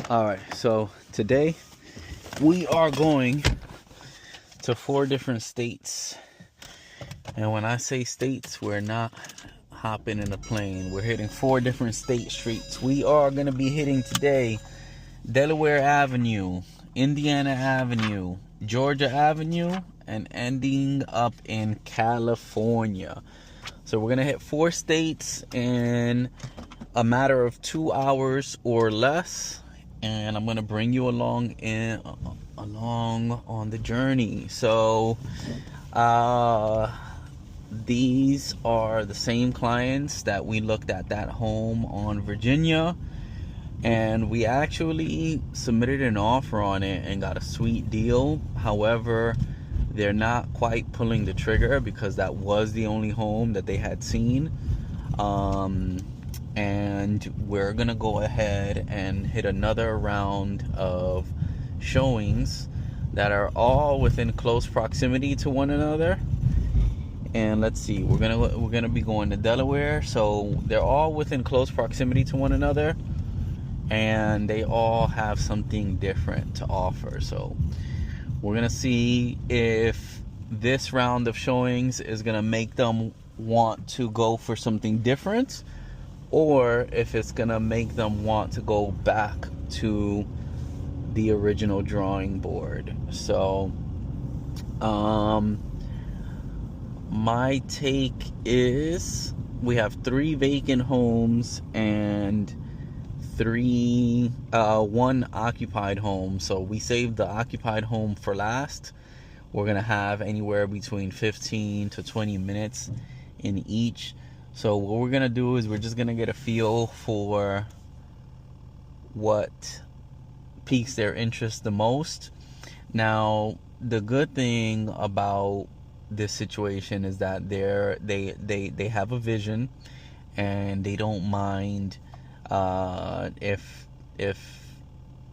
All right, so today we are going to 4 different states. And when I say states, we're not hopping in a plane. We're hitting 4 different state streets. We are going to be hitting today Delaware Avenue, Indiana Avenue, Georgia Avenue, and ending up in California. So we're going to hit 4 states in a matter of 2 hours or less. And I'm going to bring you along on the journey. So these are the same clients that we looked at that home on Virginia, and we actually submitted an offer on it and got a sweet deal. However, they're not quite pulling the trigger because that was the only home that they had seen. And we're gonna go ahead and hit another round of showings that are all within close proximity to one another. And let's see, we're gonna be going to Delaware, so they're all within close proximity to one another, and they all have something different to offer. So we're gonna see if this round of showings is gonna make them want to go for something different, or if it's gonna make them want to go back to the original drawing board. So my take is we have 3 vacant homes and 1 occupied home. So we saved the occupied home for last. We're gonna have anywhere between 15 to 20 minutes in each. So what we're gonna do is we're just gonna get a feel for what piques their interest the most. Now, the good thing about this situation is that they have a vision, and they don't mind if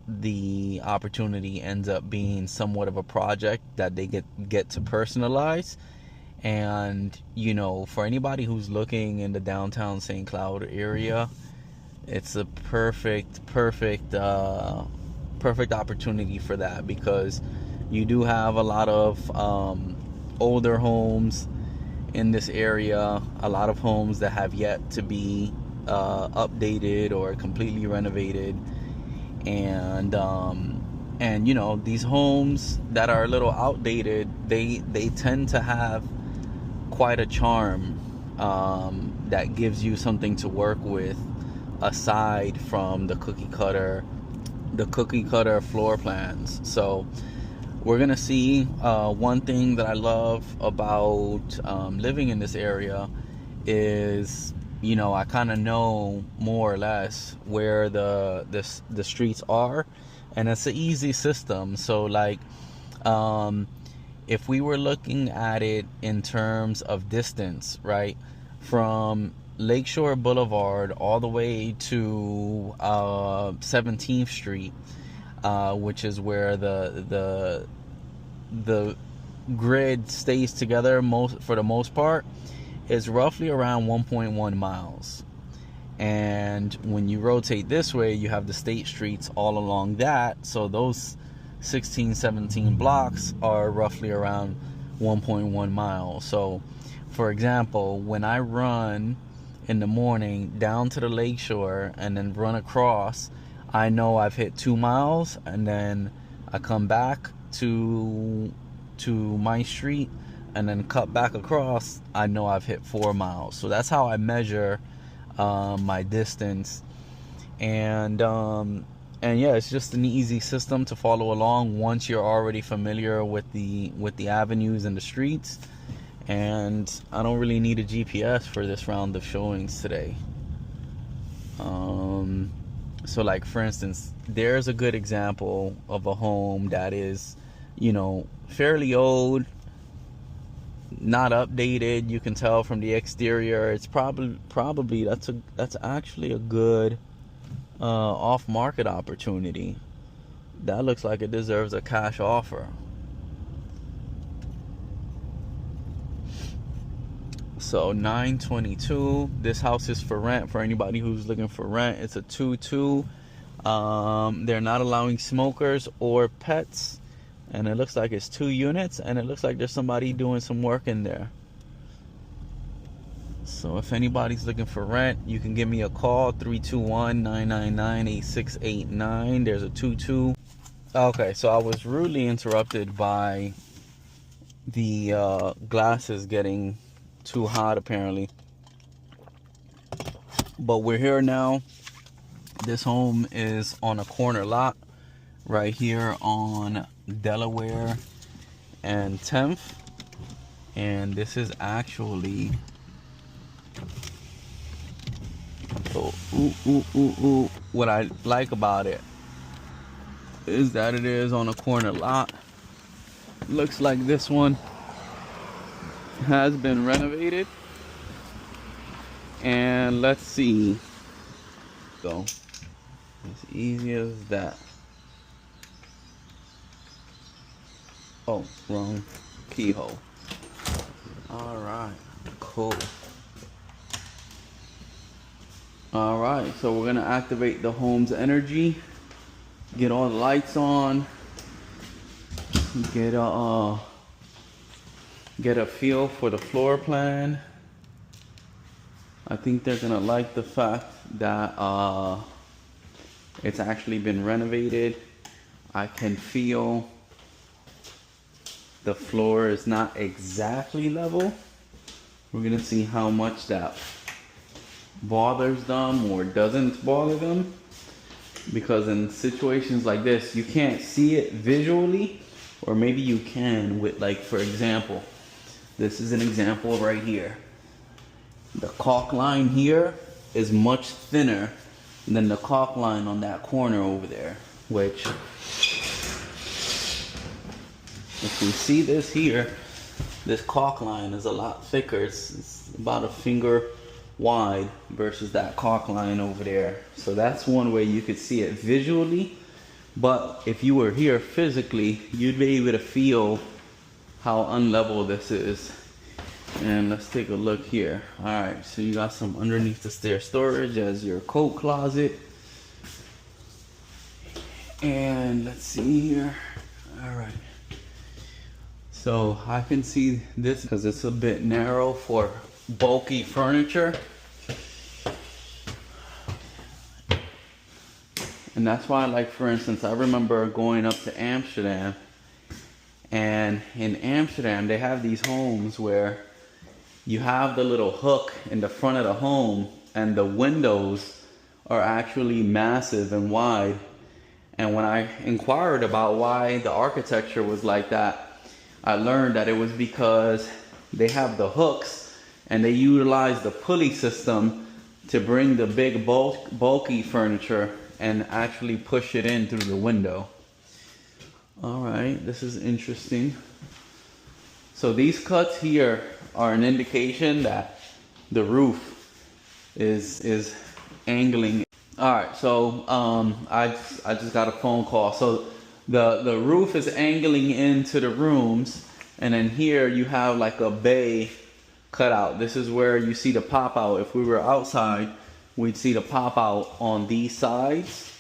the opportunity ends up being somewhat of a project that they get to personalize. And for anybody who's looking in the downtown St. Cloud area, it's a perfect opportunity for that, because you do have a lot of older homes in this area, a lot of homes that have yet to be updated or completely renovated, and these homes that are a little outdated, they tend to have quite a charm that gives you something to work with aside from the cookie cutter floor plans. So we're gonna see, one thing that I love about living in this area is I kind of know more or less where the streets are, and it's an easy system. So like if we were looking at it in terms of distance, right, from Lakeshore Boulevard all the way to 17th Street, which is where the grid stays together for the most part, is roughly around 1.1 miles. And when you rotate this way, you have the state streets all along that, so those 16-17 blocks are roughly around 1.1 miles. So for example, when I run in the morning down to the lakeshore and then run across, I know I've hit 2 miles, and then I come back to my street and then cut back across, I know I've hit 4 miles. So that's how I measure my distance. And yeah, it's just an easy system to follow along once you're already familiar with the avenues and the streets. And I don't really need a GPS for this round of showings today. So like for instance, there's a good example of a home that is, fairly old, not updated. You can tell from the exterior. It's probably that's actually a good off-market opportunity. That looks like it deserves a cash offer. So 922. This house is for rent. For anybody who's looking for rent, it's a 2-2. They're not allowing smokers or pets, and it looks like it's 2 units, and it looks like there's somebody doing some work in there. So if anybody's looking for rent, you can give me a call, 321-999-8689. There's a 22. Okay, so I was rudely interrupted by the glasses getting too hot apparently. But we're here now. This home is on a corner lot right here on Delaware and 10th. And this is actually, so what I like about it is that it is on a corner lot. Looks like this one has been renovated. And let's see. So, as easy as that. Oh, wrong keyhole. Alright, cool. Alright, so we're gonna activate the home's energy. Get all the lights on. Get a feel for the floor plan. I think they're gonna like the fact that it's actually been renovated. I can feel the floor is not exactly level. We're gonna see how much that bothers them or doesn't bother them. Because in situations like this, you can't see it visually, or maybe you can with, like, for example, this is an example right here. The caulk line here is much thinner than the caulk line on that corner over there, which, if we see this here, this caulk line is a lot thicker. It's about a finger wide versus that caulk line over there. So that's one way you could see it visually, but if you were here physically, you'd be able to feel how unlevel this is. And let's take a look here. All right, so you got some underneath the stair storage as your coat closet. And let's see here. All right. So I can see this because it's a bit narrow for bulky furniture. And that's why, like, for instance, I remember going up to Amsterdam, and in Amsterdam they have these homes where you have the little hook in the front of the home and the windows are actually massive and wide. And when I inquired about why the architecture was like that, I learned that it was because they have the hooks and they utilize the pulley system to bring the big bulky furniture and actually push it in through the window. All right, this is interesting. So these cuts here are an indication that the roof is angling. All right, so I just got a phone call. So the roof is angling into the rooms, and then here you have like a bay cut out. This is where you see the pop out. If we were outside, we'd see the pop out on these sides,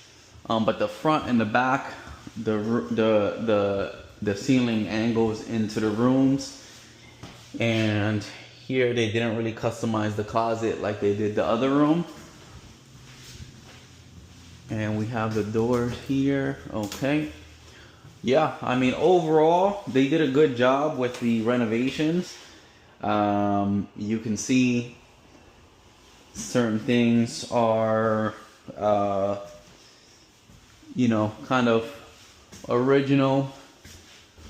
but the front and the back, the ceiling angles into the rooms. And here they didn't really customize the closet like they did the other room. And we have the doors here. Okay. Yeah, I mean, overall, they did a good job with the renovations. You can see certain things are, you know, kind of original,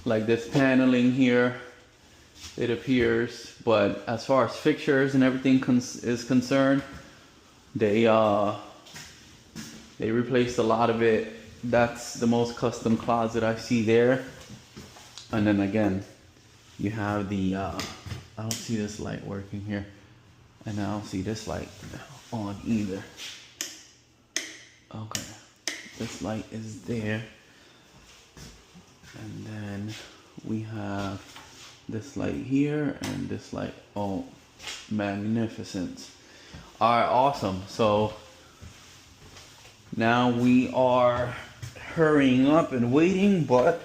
like this paneling here, it appears. But as far as fixtures and everything is concerned, they replaced a lot of it. That's the most custom closet I see there. And then again, you have the I don't see this light working here, and I don't see this light on either. Okay, this light is there, and then we have this light here and this light. Oh, magnificent. All right, awesome. So Now we are hurrying up and waiting, but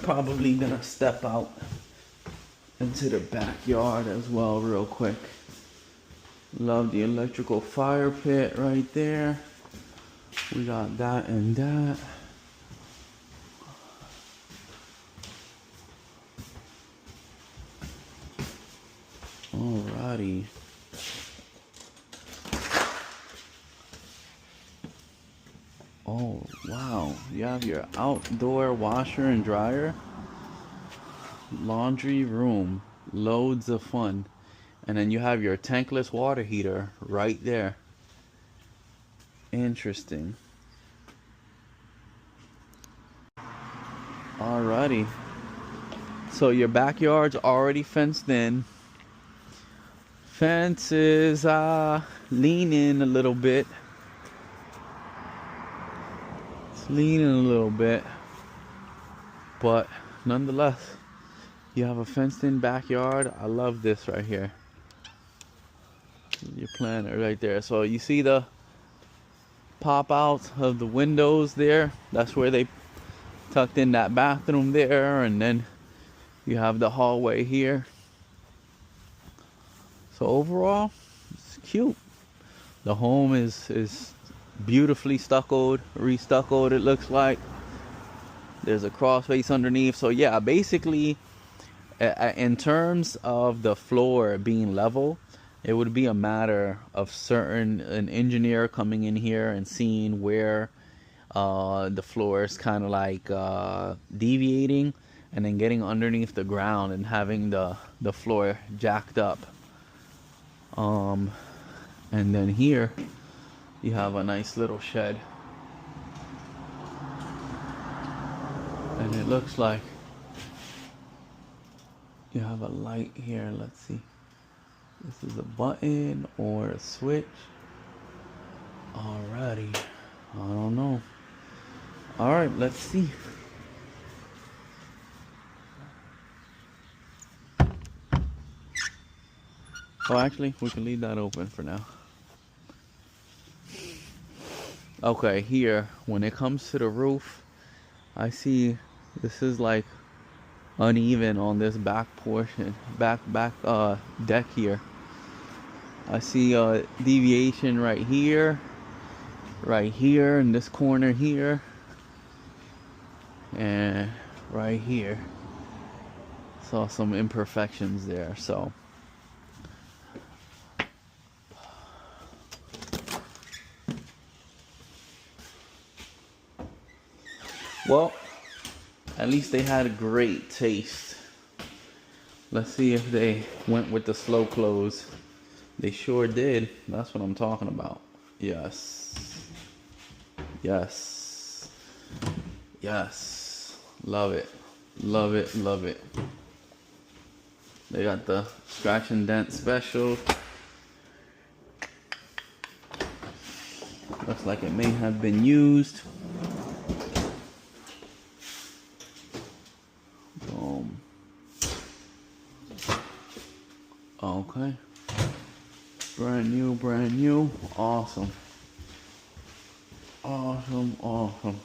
probably gonna step out into the backyard as well real quick. Love the electrical fire pit right there. We got that and that. Alrighty. Oh, wow. You have your outdoor washer and dryer. Laundry room. Loads of fun. And then you have your tankless water heater right there. Interesting. Alrighty. So your backyard's already fenced in. Fence is leaning a little bit. It's leaning a little bit. But nonetheless, you have a fenced in backyard. I love this right here. Your planter right there. So you see the pop out of the windows there? That's where they tucked in that bathroom there, and then you have the hallway here. So overall, it's cute. The home is beautifully stuccoed, restuccoed it looks like. There's a cross face underneath. So yeah, basically in terms of the floor being level, it would be a matter of an engineer coming in here and seeing where the floor is kind of like deviating, and then getting underneath the ground and having the floor jacked up. And then here you have a nice little shed, and it looks like you have a light here. Let's see, this is a button or a switch. Alrighty, I don't know. Alright, let's see. Oh, actually, we can leave that open for now. Okay, here, when it comes to the roof, I see this is like uneven on this back portion, back deck here. I see a deviation right here, in this corner here, and right here. Saw some imperfections there, so. Well, at least they had a great taste. Let's see if they went with the slow close. They sure did. That's what I'm talking about. Yes. Yes. Yes. Love it. Love it. Love it. They got the scratch and dent special. Looks like it may have been used. Okay. Brand new. Awesome. Awesome.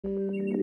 you.